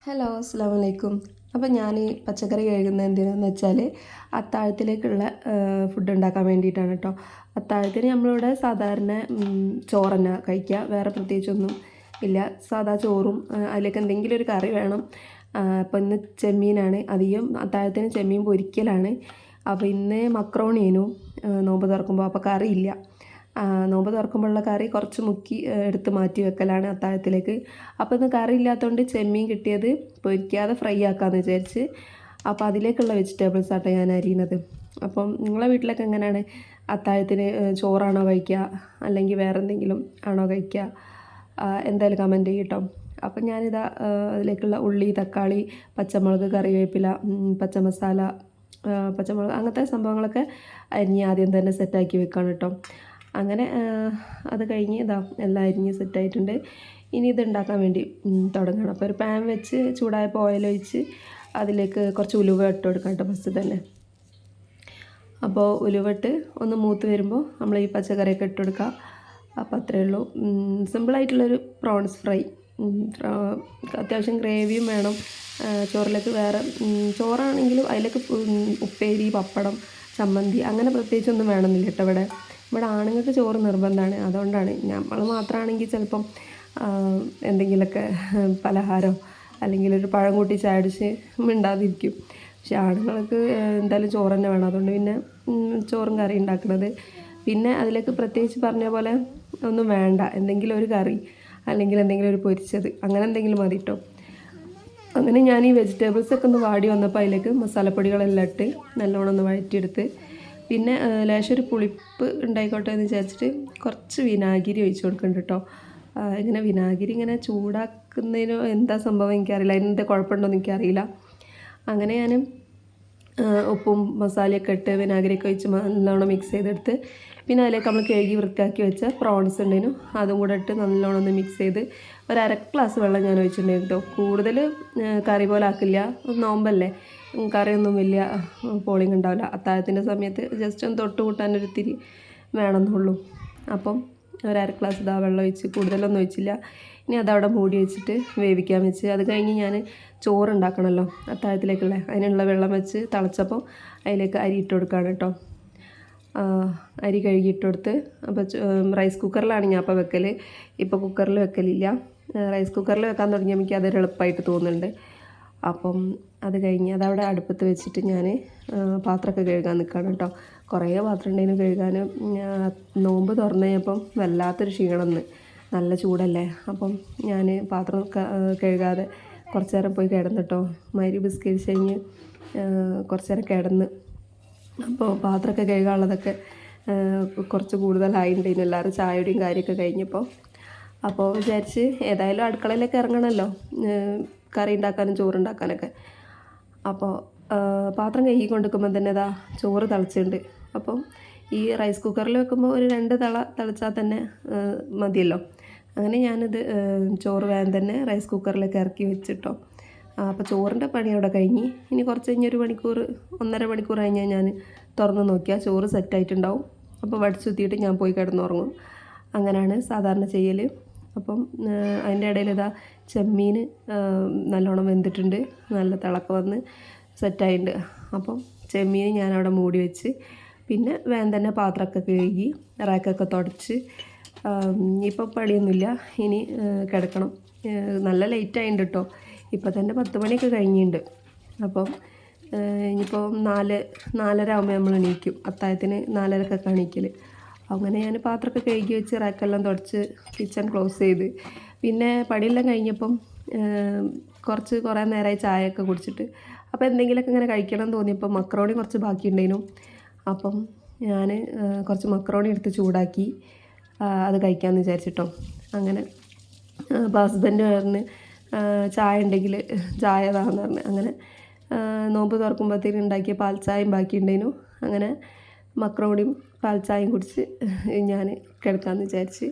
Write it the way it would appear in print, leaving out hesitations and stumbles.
Hello അസ്സാം വലൈക്കും. അപ്പോൾ ഞാൻ പച്ചക്കറി കഴുകുന്നത് എന്തിനാണെന്ന് വെച്ചാൽ അത്താഴത്തിലേക്കുള്ള ഫുഡ് ഉണ്ടാക്കാൻ വേണ്ടിയിട്ടാണ് കേട്ടോ. അത്താഴത്തിന് നമ്മളിവിടെ സാധാരണ ചോറ് തന്നെ കഴിക്കുക, വേറെ പ്രത്യേകിച്ചൊന്നും ഇല്ല. സാധാ ചോറും അതിലേക്ക് എന്തെങ്കിലും ഒരു കറി വേണം. അപ്പോൾ ഇന്ന് ചെമ്മീനാണ്, അധികം അത്താഴത്തിന് ചെമ്മീൻ പൊരിക്കലാണ്. അപ്പോൾ ഇന്ന് മക്രോണിയേനു നോമ്പ് തുറക്കുമ്പോൾ, അപ്പോൾ കറിയില്ല. നോമ്പ് തുറക്കുമ്പോഴുള്ള കറി കുറച്ച് മുക്കി എടുത്ത് മാറ്റി വെക്കലാണ് അത്താഴത്തിലേക്ക്. അപ്പോൾ ഇന്ന് കറി ഇല്ലാത്തതുകൊണ്ട് ചെമ്മീൻ കിട്ടിയത് പൊരിക്കാതെ ഫ്രൈ ആക്കാമെന്ന് വിചാരിച്ച്. അപ്പോൾ അതിലേക്കുള്ള വെജിറ്റബിൾസ് ആട്ടോ ഞാൻ അരിയുന്നത്. അപ്പം നിങ്ങളെ വീട്ടിലൊക്കെ എങ്ങനെയാണ്? അത്താഴത്തിന് ചോറാണോ കഴിക്കുക, അല്ലെങ്കിൽ വേറെ എന്തെങ്കിലും ആണോ കഴിക്കുക? എന്തായാലും കമൻറ്റ് ചെയ്യട്ടോ. അപ്പം ഞാനിതാ അതിലേക്കുള്ള ഉള്ളി, തക്കാളി, പച്ചമുളക്, കറിവേപ്പില, പച്ചമസാല, പച്ചമുളക്, അങ്ങനത്തെ സംഭവങ്ങളൊക്കെ അരിഞ്ഞ് ആദ്യം തന്നെ സെറ്റാക്കി വെക്കണം കേട്ടോ. അങ്ങനെ അത് കഴിഞ്ഞ് ഇതാ എല്ലാം അരിഞ്ഞ് സെറ്റായിട്ടുണ്ട്. ഇനി ഇത് ഉണ്ടാക്കാൻ വേണ്ടി തുടങ്ങണം. അപ്പോൾ ഒരു പാൻ വെച്ച് ചൂടായപ്പോൾ ഓയിൽ ഒഴിച്ച് അതിലേക്ക് കുറച്ച് ഉലുവ ഇട്ട് കൊടുക്കാം കേട്ടോ ഫസ്റ്റ് തന്നെ. അപ്പോൾ ഉലുവട്ട് ഒന്ന് മൂത്ത് വരുമ്പോൾ നമ്മൾ ഈ പച്ചക്കറിയൊക്കെ ഇട്ട് കൊടുക്കുക. അപ്പോൾ അത്രയേ ഉള്ളൂ. സിമ്പിളായിട്ടുള്ളൊരു പ്രോൺസ് ഫ്രൈ. അത്യാവശ്യം ഗ്രേവിയും വേണം ചോറിലേക്ക്. വേറെ ചോറാണെങ്കിലും അതിലേക്ക് ഉപ്പേരി, പപ്പടം, ചമ്മന്തി അങ്ങനെ പ്രത്യേകിച്ചൊന്നും വേണമെന്നില്ല കേട്ടോ. ഇവിടെ ആണുങ്ങൾക്ക് ചോറ് നിർബന്ധമാണ്. അതുകൊണ്ടാണ്. നമ്മൾ മാത്രമാണെങ്കിൽ ചിലപ്പം എന്തെങ്കിലുമൊക്കെ പലഹാരം അല്ലെങ്കിൽ ഒരു പഴം കൂട്ടി ചാടിച്ച് മിണ്ടാതിരിക്കും. പക്ഷെ ആണുങ്ങൾക്ക് എന്തായാലും ചോറ് തന്നെ വേണം. അതുകൊണ്ട് പിന്നെ ചോറും കറി ഉണ്ടാക്കുന്നത്. പിന്നെ അതിലേക്ക് പ്രത്യേകിച്ച് പറഞ്ഞ പോലെ ഒന്നും വേണ്ട, എന്തെങ്കിലും ഒരു കറി അല്ലെങ്കിൽ എന്തെങ്കിലും ഒരു പൊരിച്ചത് അങ്ങനെ എന്തെങ്കിലും മതി കേട്ടോ. അങ്ങനെ ഞാൻ ഈ വെജിറ്റബിൾസൊക്കെ ഒന്ന് വാടി വന്നപ്പോൾ അതിലേക്ക് മസാലപ്പൊടികളെല്ലാം ഇട്ട് നല്ലോണം ഒന്ന് വഴറ്റിയെടുത്ത്, പിന്നെ ലേശം ഒരു പുളിപ്പ് ഉണ്ടായിക്കോട്ടെ എന്ന് വിചാരിച്ചിട്ട് കുറച്ച് വിനാഗിരി ഒഴിച്ച് കൊടുക്കുന്നുണ്ട് കേട്ടോ. ഇങ്ങനെ വിനാഗിരി ഇങ്ങനെ ചൂടാക്കുന്നതിനോ എന്താ സംഭവം എനിക്കറിയില്ല, അതിൻ്റെ കുഴപ്പമുണ്ടോയെന്ന് എനിക്കറിയില്ല. അങ്ങനെ ഞാൻ ഉപ്പും മസാലയൊക്കെ ഇട്ട് വിനാഗിരിയൊക്കെ ഒഴിച്ച് നല്ലോണം മിക്സ് ചെയ്തെടുത്ത്, പിന്നെ അതിലേക്ക് നമ്മൾ കഴുകി വൃത്തിയാക്കി വെച്ച പ്രോൺസ് ഉണ്ടായിരുന്നു, അതും കൂടെ ഇട്ട് നല്ലോണം ഒന്ന് മിക്സ് ചെയ്ത് ഒരു അര ഗ്ലാസ് വെള്ളം ഞാൻ ഒഴിച്ചിട്ടുണ്ടായിരുന്നു കേട്ടോ. കൂടുതൽ കറി പോലെ ആക്കില്ല, നോമ്പല്ലേ, കറിയൊന്നും വലിയ പോളിങ് ഉണ്ടാവില്ല. അത്താഴത്തിൻ്റെ സമയത്ത് ജസ്റ്റ് ഒന്ന് തൊട്ട് കൂട്ടാനൊരിത്തിരി വേണമെന്നുള്ളൂ. അപ്പം ഒരു അര ഗ്ലാസ് ഇതാ വെള്ളം ഒഴിച്ച്, കൂടുതലൊന്നും ഒഴിച്ചില്ല. ഇനി അതവിടെ മൂടി വെച്ചിട്ട് വേവിക്കാൻ വെച്ച്, അത് കഴിഞ്ഞ് ഞാൻ ചോറുണ്ടാക്കണമല്ലോ അത്താഴത്തിലേക്കുള്ള, അതിനുള്ള വെള്ളം വെച്ച് തിളച്ചപ്പോൾ അതിലേക്ക് അരി ഇട്ട് കൊടുക്കുകയാണ് കേട്ടോ. അരി കഴുകിയിട്ട് കൊടുത്ത്, അപ്പോൾ റൈസ് കുക്കറിലാണ് ഞാൻ അപ്പോൾ വെക്കൽ. ഇപ്പോൾ കുക്കറിൽ വെക്കലില്ല. റൈസ് കുക്കറിൽ വെക്കാൻ തുടങ്ങിയാൽ എനിക്ക് അതൊരു എളുപ്പമായിട്ട് തോന്നുന്നുണ്ട്. അപ്പം അത് കഴിഞ്ഞ് അതവിടെ അടുപ്പത്ത് വെച്ചിട്ട് ഞാൻ പാത്രമൊക്കെ കഴുകാൻ നിൽക്കുകയാണ് കേട്ടോ. കുറേ പാത്രം ഉണ്ടായിരുന്നു കഴുകാൻ. നോമ്പ് തുറന്നു കഴിഞ്ഞപ്പം വല്ലാത്തൊരു ക്ഷീണമെന്ന്, നല്ല ചൂടല്ലേ. അപ്പം ഞാൻ പാത്രം കഴുകാതെ കുറച്ച് നേരം പോയി കിടന്നു കേട്ടോ. മഗ്‌രിബ് നിസ്കരിച്ച് കഴിഞ്ഞ് കുറച്ച് നേരം കിടന്ന്. അപ്പോൾ പാത്രമൊക്കെ കഴുകാനുള്ളതൊക്കെ കുറച്ച് കൂടുതലായിട്ടുണ്ടായിരുന്നു, എല്ലാവരും ചായയുടെയും കാര്യമൊക്കെ കഴിഞ്ഞപ്പോൾ. അപ്പോൾ വിചാരിച്ച് ഏതായാലും അടുക്കളയിലേക്ക് ഇറങ്ങണമല്ലോ, കറി ഉണ്ടാക്കാനും ചോറുണ്ടാക്കാനൊക്കെ. അപ്പോൾ പാത്രം കഴുകി കൊണ്ടിരിക്കുമ്പോൾ തന്നെ ഇതാ ചോറ് തിളച്ചിട്ടുണ്ട്. അപ്പം ഈ റൈസ് കുക്കറിൽ വെക്കുമ്പോൾ ഒരു 2 തിളച്ചാൽ തന്നെ മതിയല്ലോ. അങ്ങനെ ഞാനിത് ചോറ് വേഗം തന്നെ റൈസ് കുക്കറിലേക്ക് ഇറക്കി വെച്ചിട്ടോ. അപ്പോൾ ചോറിൻ്റെ പണി അവിടെ കഴിഞ്ഞ്. ഇനി കുറച്ച് കഴിഞ്ഞ് 1 മണിക്കൂർ 1.5 മണിക്കൂർ കഴിഞ്ഞാൽ ഞാൻ തുറന്ന് നോക്കിയാൽ ചോറ് സെറ്റായിട്ടുണ്ടാവും. അപ്പോൾ വടിച്ചുത്തിയിട്ട് ഞാൻ പോയി കിടന്നുറങ്ങും. അങ്ങനെയാണ് സാധാരണ ചെയ്യൽ. അപ്പം അതിൻ്റെ ഇടയിൽ ഇതാ ചെമ്മീൻ നല്ലോണം വെന്തിട്ടുണ്ട്, നല്ല തിളക്കം വന്ന് സെറ്റായിട്ടുണ്ട്. അപ്പം ചെമ്മീൻ ഞാനവിടെ മൂടി വെച്ച്, പിന്നെ വേഗം തന്നെ പാത്രമൊക്കെ കഴുകി റാക്കൊക്കെ തുടച്ച്, ഇപ്പോൾ പണിയൊന്നുമില്ല, ഇനി കിടക്കണം. നല്ല ലേറ്റ് ആയിട്ടുണ്ട് കേട്ടോ. ഇപ്പോൾ തന്നെ 10 മണിയൊക്കെ കഴിഞ്ഞിട്ടുണ്ട്. അപ്പം ഇനിയിപ്പോൾ 4:30 ആകുമ്പോൾ നമ്മൾ എണീക്കും. അത്താഴത്തിന് 4:30ക്കൊക്കെ എണീക്കൽ. അങ്ങനെ ഞാൻ പാത്രമൊക്കെ കഴുകി വെച്ച് റാക്കെല്ലാം തുടച്ച് കിച്ചൺ ക്ലോസ് ചെയ്ത്, പിന്നെ പണിയെല്ലാം കഴിഞ്ഞപ്പം കുറേ നേരമായി ചായയൊക്കെ കുടിച്ചിട്ട്, അപ്പോൾ എന്തെങ്കിലുമൊക്കെ ഇങ്ങനെ കഴിക്കണം എന്ന് തോന്നിയപ്പോൾ മക്രോണി കുറച്ച് ബാക്കിയുണ്ടായിരുന്നു. അപ്പം ഞാൻ കുറച്ച് മക്രോണി എടുത്ത് ചൂടാക്കി അത് കഴിക്കാമെന്ന് വിചാരിച്ചിട്ടോ. അങ്ങനെ അപ്പോൾ ഹസ്ബൻഡ് പറഞ്ഞ് ചായ ഉണ്ടെങ്കിൽ ചായ താന്ന് പറഞ്ഞ്, അങ്ങനെ നോമ്പ് തുറക്കുമ്പോഴത്തേനും ഉണ്ടാക്കിയ പാൽ ചായയും ബാക്കിയുണ്ടായിരുന്നു. അങ്ങനെ മക്രോണിയും പാൽ ചായയും കുടിച്ച് ഞാൻ കിടക്കാമെന്ന് വിചാരിച്ച്.